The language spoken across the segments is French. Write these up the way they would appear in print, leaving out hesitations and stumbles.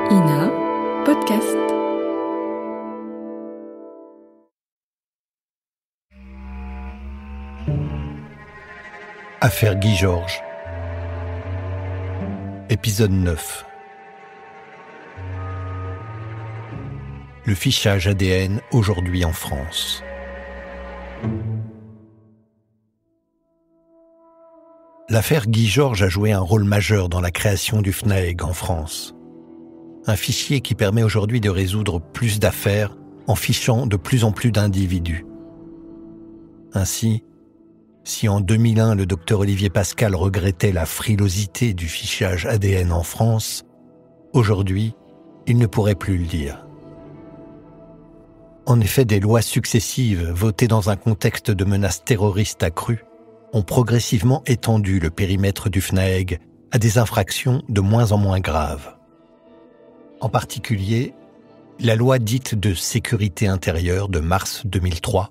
INA Podcast. Affaire Guy Georges. Épisode 9. Le fichage ADN aujourd'hui en France. L'affaire Guy Georges a joué un rôle majeur dans la création du FNAEG en France. Un fichier qui permet aujourd'hui de résoudre plus d'affaires en fichant de plus en plus d'individus. Ainsi, si en 2001 le docteur Olivier Pascal regrettait la frilosité du fichage ADN en France, aujourd'hui, il ne pourrait plus le dire. En effet, des lois successives, votées dans un contexte de menaces terroristes accrues, ont progressivement étendu le périmètre du FNAEG à des infractions de moins en moins graves. En particulier, la loi dite de sécurité intérieure de mars 2003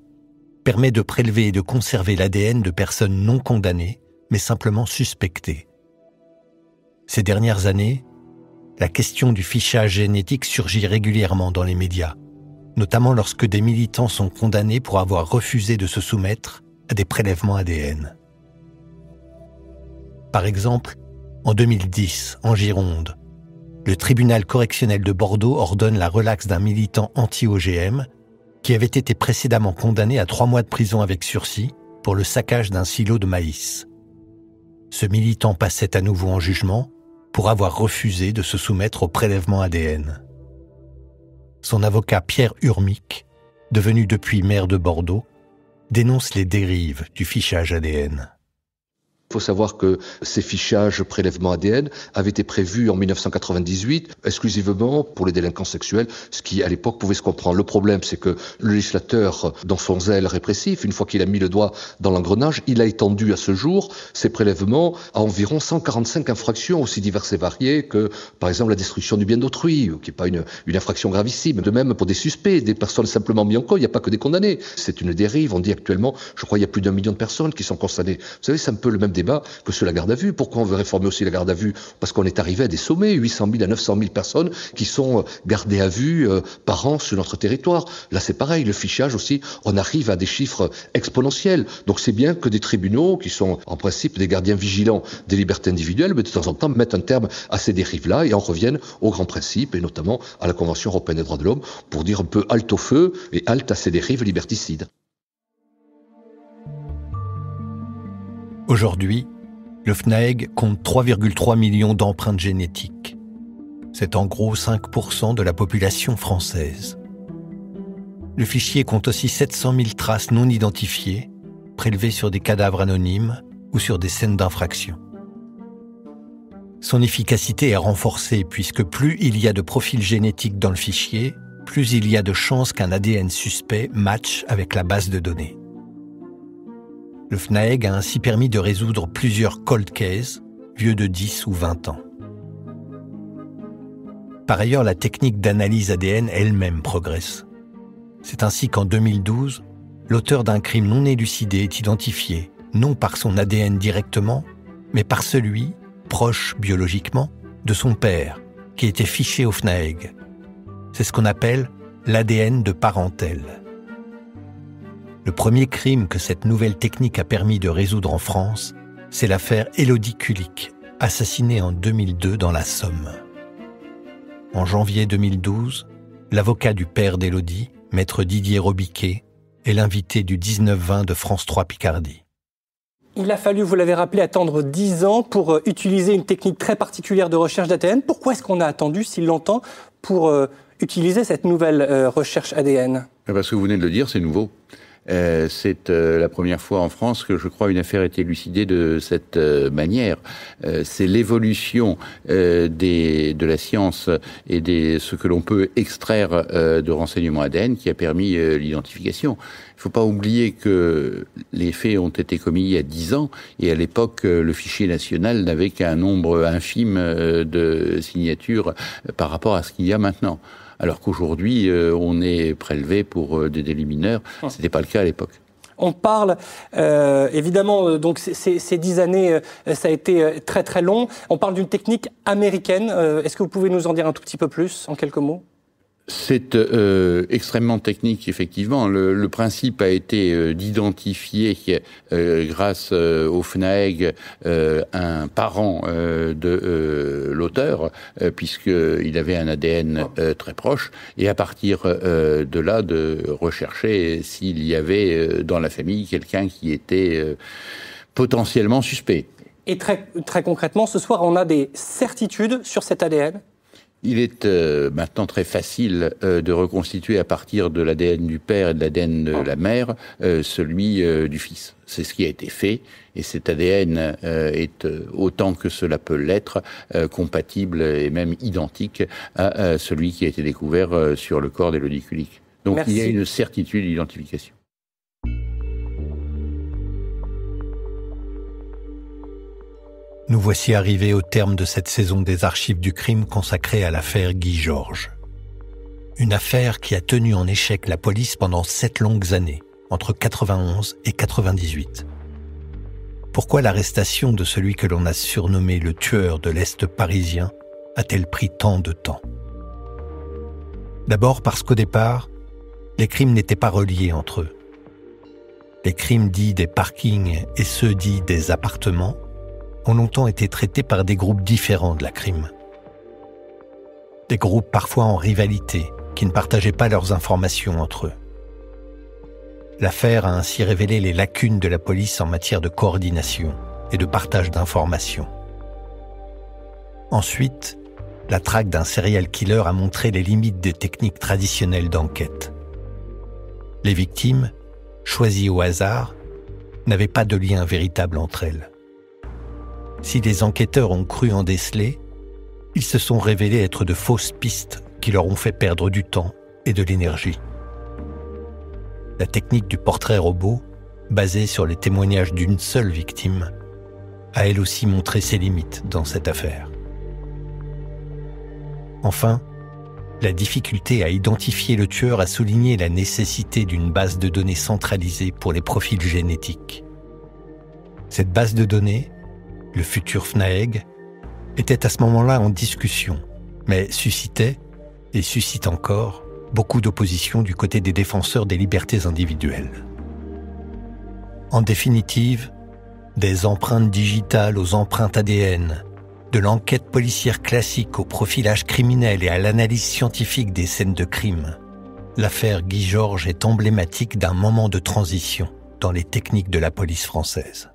permet de prélever et de conserver l'ADN de personnes non condamnées, mais simplement suspectées. Ces dernières années, la question du fichage génétique surgit régulièrement dans les médias, notamment lorsque des militants sont condamnés pour avoir refusé de se soumettre à des prélèvements ADN. Par exemple, en 2010, en Gironde, le tribunal correctionnel de Bordeaux ordonne la relaxe d'un militant anti-OGM qui avait été précédemment condamné à 3 mois de prison avec sursis pour le saccage d'un silo de maïs. Ce militant passait à nouveau en jugement pour avoir refusé de se soumettre au prélèvement ADN. Son avocat Pierre Urmic, devenu depuis maire de Bordeaux, dénonce les dérives du fichage ADN. Il faut savoir que ces fichages prélèvements ADN avaient été prévus en 1998 exclusivement pour les délinquants sexuels, ce qui à l'époque pouvait se comprendre. Le problème, c'est que le législateur, dans son zèle répressif, une fois qu'il a mis le doigt dans l'engrenage, il a étendu à ce jour ces prélèvements à environ 145 infractions aussi diverses et variées que, par exemple, la destruction du bien d'autrui, qui n'est pas une infraction gravissime. De même, pour des suspects, des personnes simplement mises en cause, il n'y a pas que des condamnés. C'est une dérive. On dit actuellement, je crois, il y a plus d'1 million de personnes qui sont condamnées. Vous savez, c'est un peu le même débat que sur la garde à vue. Pourquoi on veut réformer aussi la garde à vue? Parce qu'on est arrivé à des sommets, 800 000 à 900 000 personnes qui sont gardées à vue par an sur notre territoire. Là, c'est pareil, le fichage aussi, on arrive à des chiffres exponentiels. Donc c'est bien que des tribunaux, qui sont en principe des gardiens vigilants des libertés individuelles, mais de temps en temps mettent un terme à ces dérives-là et en reviennent aux grands principes, et notamment à la Convention européenne des droits de l'homme, pour dire un peu halte au feu et halte à ces dérives liberticides. Aujourd'hui, le FNAEG compte 3,3 millions d'empreintes génétiques. C'est en gros 5% de la population française. Le fichier compte aussi 700 000 traces non identifiées, prélevées sur des cadavres anonymes ou sur des scènes d'infraction. Son efficacité est renforcée puisque plus il y a de profils génétiques dans le fichier, plus il y a de chances qu'un ADN suspect matche avec la base de données. Le FNAEG a ainsi permis de résoudre plusieurs cold cases, vieux de 10 ou 20 ans. Par ailleurs, la technique d'analyse ADN elle-même progresse. C'est ainsi qu'en 2012, l'auteur d'un crime non élucidé est identifié, non par son ADN directement, mais par celui, proche biologiquement, de son père, qui était fiché au FNAEG. C'est ce qu'on appelle l'ADN de parentèle. Le premier crime que cette nouvelle technique a permis de résoudre en France, c'est l'affaire Élodie Kulik, assassinée en 2002 dans la Somme. En janvier 2012, l'avocat du père d'Élodie, maître Didier Robiquet, est l'invité du 19-20 de France 3 Picardie. Il a fallu, vous l'avez rappelé, attendre 10 ans pour utiliser une technique très particulière de recherche d'ADN. Pourquoi est-ce qu'on a attendu si longtemps pour utiliser cette nouvelle recherche ADN? Parce que vous venez de le dire, c'est nouveau. C'est la première fois en France que je crois une affaire est élucidée de cette manière. C'est l'évolution de la science et ce que l'on peut extraire de renseignements ADN qui a permis l'identification. Il ne faut pas oublier que les faits ont été commis il y a 10 ans et à l'époque, le fichier national n'avait qu'un nombre infime de signatures par rapport à ce qu'il y a maintenant. Alors qu'aujourd'hui, on est prélevé pour des délits mineurs. C'était pas le cas à l'époque. On parle, évidemment, donc ces 10 années, ça a été très très long. On parle d'une technique américaine. Est-ce que vous pouvez nous en dire un tout petit peu plus, en quelques mots ? C'est extrêmement technique, effectivement. Le principe a été d'identifier, grâce au FNAEG, un parent de l'auteur, puisqu'il avait un ADN très proche, et à partir de là, de rechercher s'il y avait dans la famille quelqu'un qui était potentiellement suspect. Et très, très concrètement, ce soir, on a des certitudes sur cet ADN ? Il est maintenant très facile de reconstituer à partir de l'ADN du père et de l'ADN de la mère celui du fils. C'est ce qui a été fait, et cet ADN est, autant que cela peut l'être, compatible et même identique à celui qui a été découvert sur le corps d'Élodie Kulik. Donc il y a une certitude d'identification. Nous voici arrivés au terme de cette saison des archives du crime consacrée à l'affaire Guy Georges. Une affaire qui a tenu en échec la police pendant 7 longues années, entre 91 et 98. Pourquoi l'arrestation de celui que l'on a surnommé le tueur de l'Est parisien a-t-elle pris tant de temps ? D'abord parce qu'au départ, les crimes n'étaient pas reliés entre eux. Les crimes dits des parkings et ceux dits des appartements ont longtemps été traités par des groupes différents de la crime. Des groupes parfois en rivalité, qui ne partageaient pas leurs informations entre eux. L'affaire a ainsi révélé les lacunes de la police en matière de coordination et de partage d'informations. Ensuite, la traque d'un serial killer a montré les limites des techniques traditionnelles d'enquête. Les victimes, choisies au hasard, n'avaient pas de lien véritable entre elles. Si les enquêteurs ont cru en déceler, ils se sont révélés être de fausses pistes qui leur ont fait perdre du temps et de l'énergie. La technique du portrait robot, basée sur les témoignages d'une seule victime, a elle aussi montré ses limites dans cette affaire. Enfin, la difficulté à identifier le tueur a souligné la nécessité d'une base de données centralisée pour les profils génétiques. Cette base de données, le futur FNAEG, était à ce moment-là en discussion, mais suscitait, et suscite encore, beaucoup d'opposition du côté des défenseurs des libertés individuelles. En définitive, des empreintes digitales aux empreintes ADN, de l'enquête policière classique au profilage criminel et à l'analyse scientifique des scènes de crime, l'affaire Guy Georges est emblématique d'un moment de transition dans les techniques de la police française.